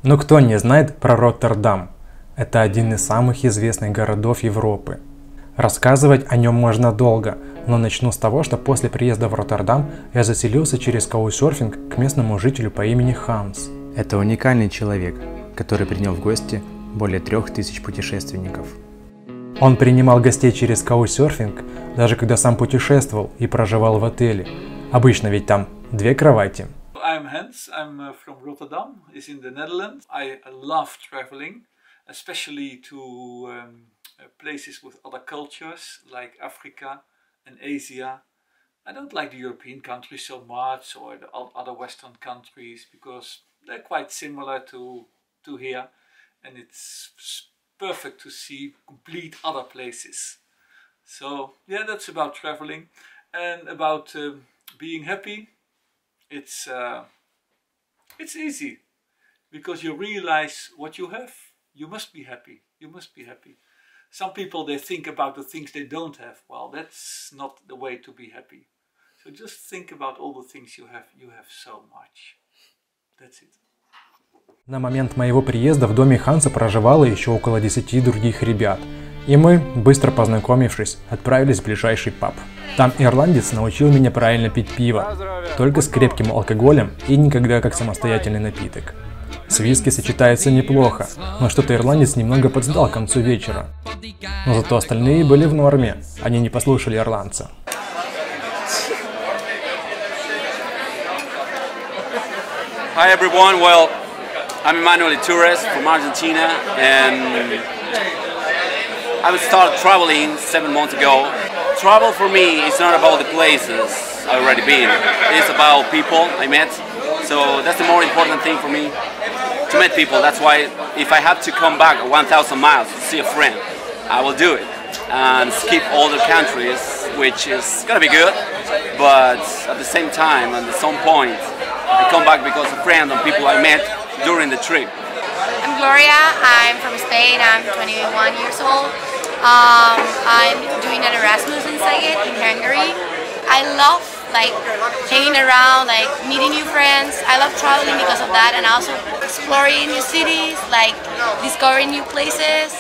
Но кто не знает про Роттердам? Это один из самых известных городов Европы. Рассказывать о нем можно долго, но начну с того, что после приезда в Роттердам я заселился через каучсерфинг к местному жителю по имени Ханс. Это уникальный человек, который принял в гости более 3000 путешественников. Он принимал гостей через каучсерфинг, даже когда сам путешествовал и проживал в отеле. Обычно ведь там 2 кровати. I'm Hans, I'm from Rotterdam, it's in the Netherlands. I love traveling, especially to places with other cultures like Africa and Asia. I don't like the European countries so much, or the other Western countries, because they're quite similar to here, and it's perfect to see complete other places. So yeah, that's about traveling. And about being happy, it's easy, because you realize what you have. You must be happy. You must be happy. Some people, they think about the things they don't have. Well, that's not the way to be happy. So just think about all the things you have. You have so much. That's it. На момент моего приезда в доме Ханса проживало еще около 10 других ребят. И мы, быстро познакомившись, отправились в ближайший паб. Там ирландец научил меня правильно пить пиво, только с крепким алкоголем и никогда как самостоятельный напиток. С виски сочетается неплохо, но что-то ирландец немного подсдал к концу вечера. Но зато остальные были в норме, они не послушали ирландца. Hi everyone, well, I'm Emmanuel Torres from Argentina, and I started traveling 7 months ago. Travel for me is not about the places I've already been, it's about people I met, so that's the more important thing for me, to meet people. That's why if I have to come back 1,000 miles to see a friend, I will do it, and skip all the countries, which is gonna be good, but at the same time, at some point, I come back because of friends and people I met during the trip. I'm Gloria, I'm from Spain, I'm 21 years old. I'm doing an Erasmus in Szeged in Hungary. I love hanging around, meeting new friends. I love traveling because of that, and also exploring new cities, discovering new places,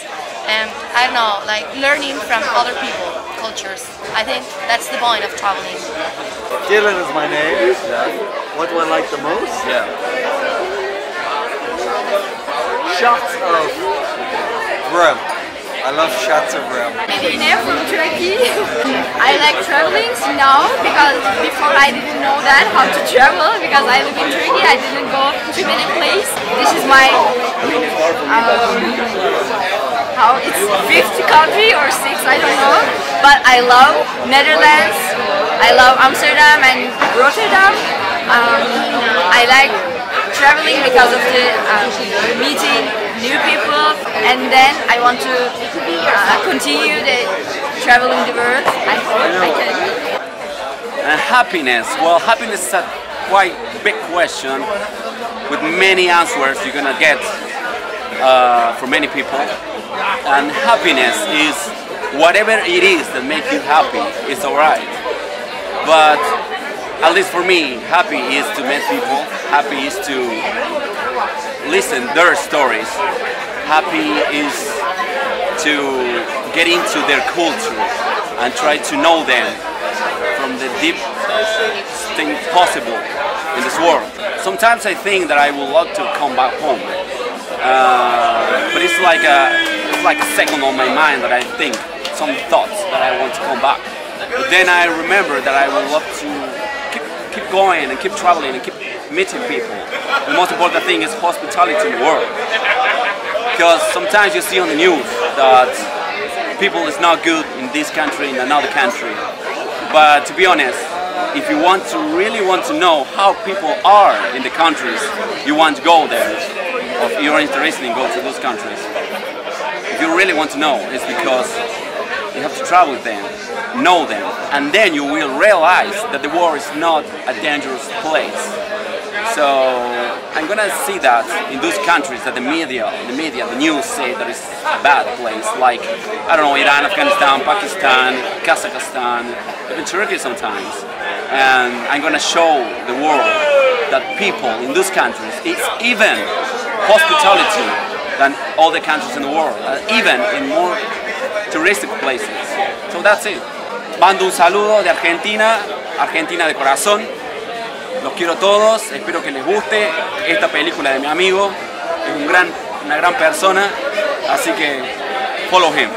and I don't know, learning from other people, cultures. I think that's the point of traveling. Dylan is my name. What do I like the most? Yeah. Shots of rum. I love shots of rum. Medine from Turkey. I like traveling now because before I didn't know that how to travel, because I live in Turkey. I didn't go to many places. This is my it's 5th country or 6th, I don't know. But I love Netherlands. I love Amsterdam and Rotterdam. I like traveling because of the meeting new people, and then I want to continue the traveling the world. I hope I can. And happiness, well, happiness is a quite big question with many answers you're gonna get from many people. And happiness is whatever it is that makes you happy, it's alright. But at least for me, happy is to meet people, happy is to listen their stories, happy is to get into their culture and try to know them from the deepest thing possible in this world. Sometimes I think that I would love to come back home, but it's like a second on my mind that I think, some thoughts that I want to come back. But then I remember that I would love to keep going and keep traveling and keep meeting people. The most important thing is hospitality in the world. Because sometimes you see on the news that people is not good in this country, in another country. But to be honest, if you really want to know how people are in the countries, you want to go there. Or if you're interested in going to those countries. If you really want to know, it's because you have to travel with them, know them, and then you will realize that the world is not a dangerous place. So I'm gonna see that in those countries that the media, the news say that it's a bad place, like, I don't know, Iran, Afghanistan, Pakistan, Kazakhstan, even Turkey sometimes. And I'm gonna show the world that people in those countries, it's even hospitality than all the countries in the world, even in more touristic places. So that's it. Mando un saludo de Argentina, Argentina de corazón. Los quiero todos, espero que les guste esta película de mi amigo. Es una gran persona, así que follow him.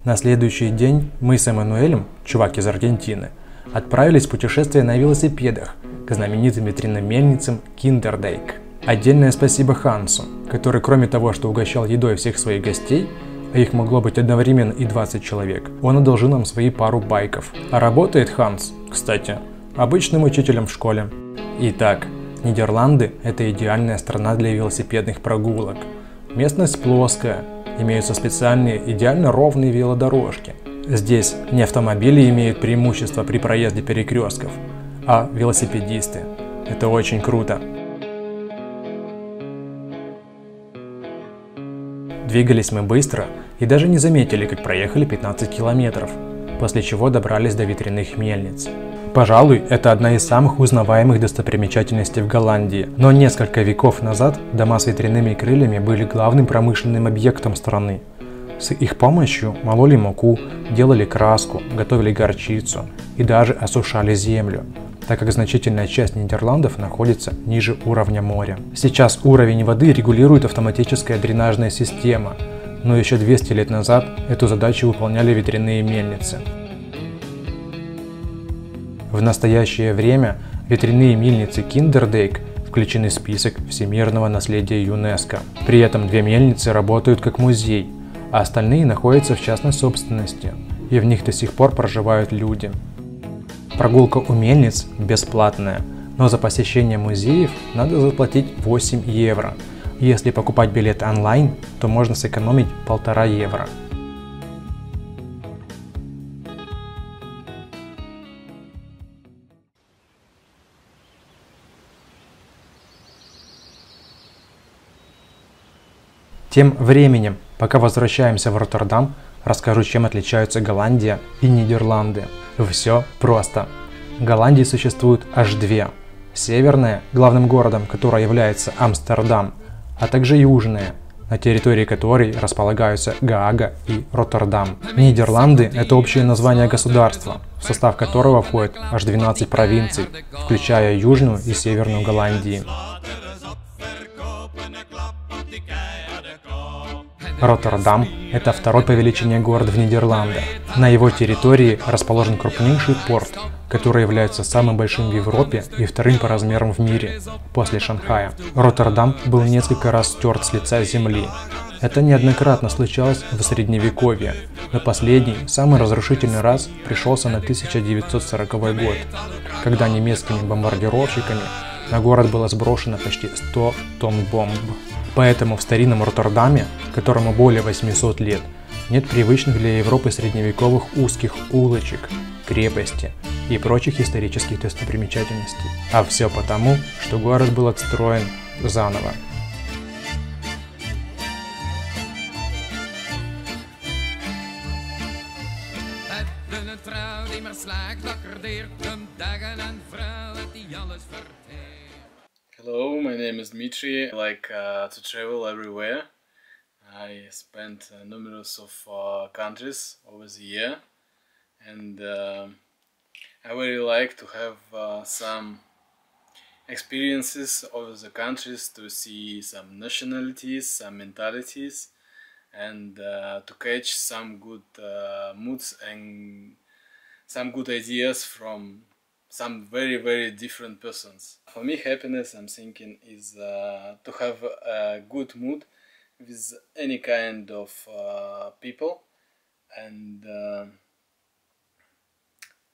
На следующий день мы с Эммануэлем, чувак из Аргентины, отправились в путешествие на велосипедах к знаменитым ветряным мельницам Kinderdijk. Отдельное спасибо Хансу, который кроме того, что угощал едой всех своих гостей, а их могло быть одновременно и 20 человек, он одолжил нам свои пару байков. А работает Ханс, кстати, обычным учителем в школе. Итак, Нидерланды – это идеальная страна для велосипедных прогулок. Местность плоская, имеются специальные идеально ровные велодорожки. Здесь не автомобили имеют преимущество при проезде перекрестков, а велосипедисты. Это очень круто. Двигались мы быстро и даже не заметили, как проехали 15 километров, после чего добрались до ветряных мельниц. Пожалуй, это одна из самых узнаваемых достопримечательностей в Голландии, но несколько веков назад дома с ветряными крыльями были главным промышленным объектом страны. С их помощью мололи муку, делали краску, готовили горчицу и даже осушали землю, так как значительная часть Нидерландов находится ниже уровня моря. Сейчас уровень воды регулирует автоматическая дренажная система, но еще 200 лет назад эту задачу выполняли ветряные мельницы. В настоящее время ветряные мельницы Kinderdijk включены в список всемирного наследия ЮНЕСКО. При этом две мельницы работают как музей, а остальные находятся в частной собственности, и в них до сих пор проживают люди. Прогулка у мельниц бесплатная, но за посещение музеев надо заплатить 8 евро. Если покупать билет онлайн, то можно сэкономить 1,5 евро. Тем временем, пока возвращаемся в Роттердам, расскажу, чем отличаются Голландия и Нидерланды. Все просто. В Голландии существует аж две. Северная, главным городом которой является Амстердам, а также южная, на территории которой располагаются Гаага и Роттердам. Нидерланды – это общее название государства, в состав которого входит аж 12 провинций, включая Южную и Северную Голландии. Роттердам – это второй по величине город в Нидерландах. На его территории расположен крупнейший порт, который является самым большим в Европе и вторым по размерам в мире, после Шанхая. Роттердам был несколько раз стерт с лица земли. Это неоднократно случалось в Средневековье, но последний, самый разрушительный раз пришелся на 1940 год, когда немецкими бомбардировщиками на город было сброшено почти 100 тонн бомб. Поэтому в старинном Роттердаме, которому более 800 лет, нет привычных для Европы средневековых узких улочек, крепости и прочих исторических достопримечательностей. А все потому, что город был отстроен заново. Hello, my name is Dmitry. I like to travel everywhere. I spent numerous of countries over the year, and I really like to have some experiences over the countries, to see some nationalities, some mentalities, and to catch some good moods and some good ideas from some very different persons. For me, happiness, I'm thinking, is to have a good mood with any kind of people, and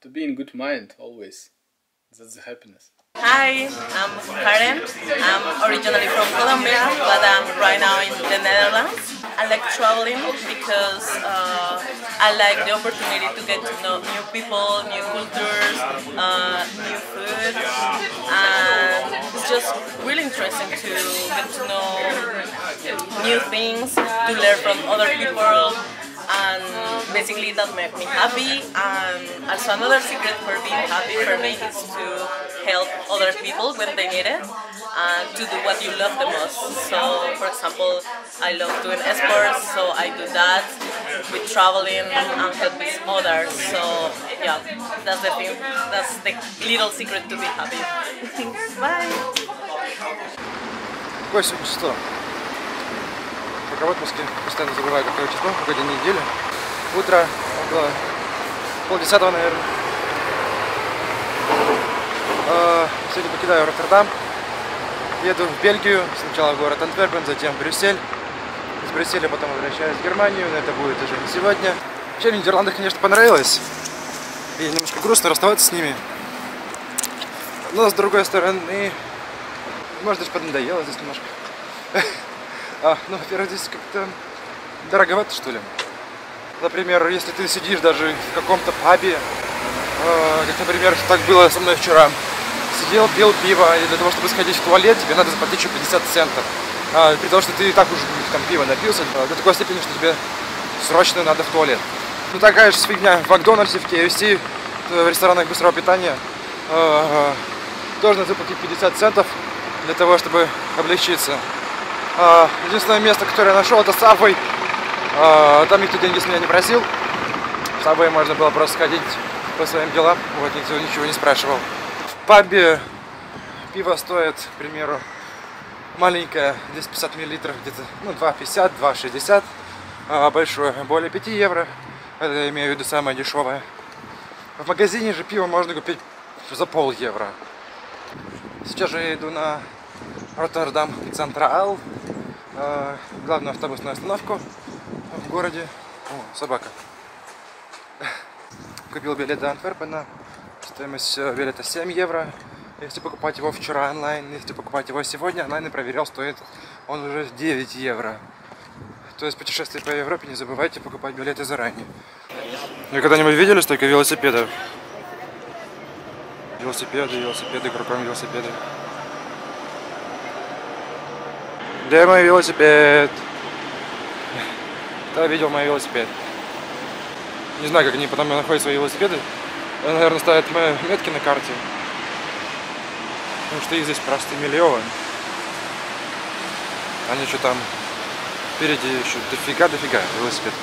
to be in good mind always. That's the happiness. Hi, I'm Karen. I'm originally from Colombia, but I'm right now in the Netherlands. I like traveling because I like the opportunity to get to know new people, new cultures, new food, and it's just really interesting to get to know new things, to learn from other people, and basically that makes me happy. And also another secret for being happy for me is to help other people when they need it and to do what you love the most. So for example, I love doing sports, so I do that with traveling and helping others. So yeah, that's the thing, that's the little secret to be happy. Bye! Какое сегодня число? Пока в отпуске постоянно забываю, какое число, какой день недели. Утро около 9:30, наверное. Сегодня покидаю Роттердам. Еду в Бельгию, сначала в город Антверпен, затем в Брюссель. Из Брюсселя потом возвращаюсь в Германию, но это будет уже не сегодня. Вообще в Нидерландах, конечно, понравилось. И немножко грустно расставаться с ними. Но с другой стороны, может, даже поднадоело здесь немножко. Ну, во-первых, здесь как-то дороговато, что ли. Например, если ты сидишь даже в каком-то пабе, как, например, так было со мной вчера. Сидел, пил пиво, и для того, чтобы сходить в туалет, тебе надо заплатить еще 50 центов. При том, что ты и так уже там пиво напился, до такой степени, что тебе срочно надо в туалет. Ну, такая же фигня в Макдональдсе, в KFC, в ресторанах быстрого питания. Тоже надо заплатить 50 центов для того, чтобы облегчиться. Единственное место, которое я нашел, это Subway. Там никто деньги с меня не просил. В Subway можно было просто сходить по своим делам, вот, никто ничего не спрашивал. В пабе пиво стоит, к примеру, маленькое 250 мл, где-то 2,50, 2,60, а большое более 5 евро. Это я имею в виду самое дешевое. В магазине же пиво можно купить за пол-евро. Сейчас же я иду на Роттердам Централ, главную автобусную остановку в городе. О, собака. Купил билет до Антверпена. Стоимость билета 7 евро. Если покупать его вчера онлайн, если покупать его сегодня онлайн, и проверял, стоит он уже 9 евро. То есть путешествие по Европе, не забывайте покупать билеты заранее. Вы когда-нибудь видели столько велосипедов? Велосипеды, кругом велосипеды. Где мой велосипед? Кто видел мой велосипед? Не знаю, как они потом находят свои велосипеды. Наверное, ставят метки на карте. Потому что их здесь просто миллион. Они что там впереди еще дофига велосипедов.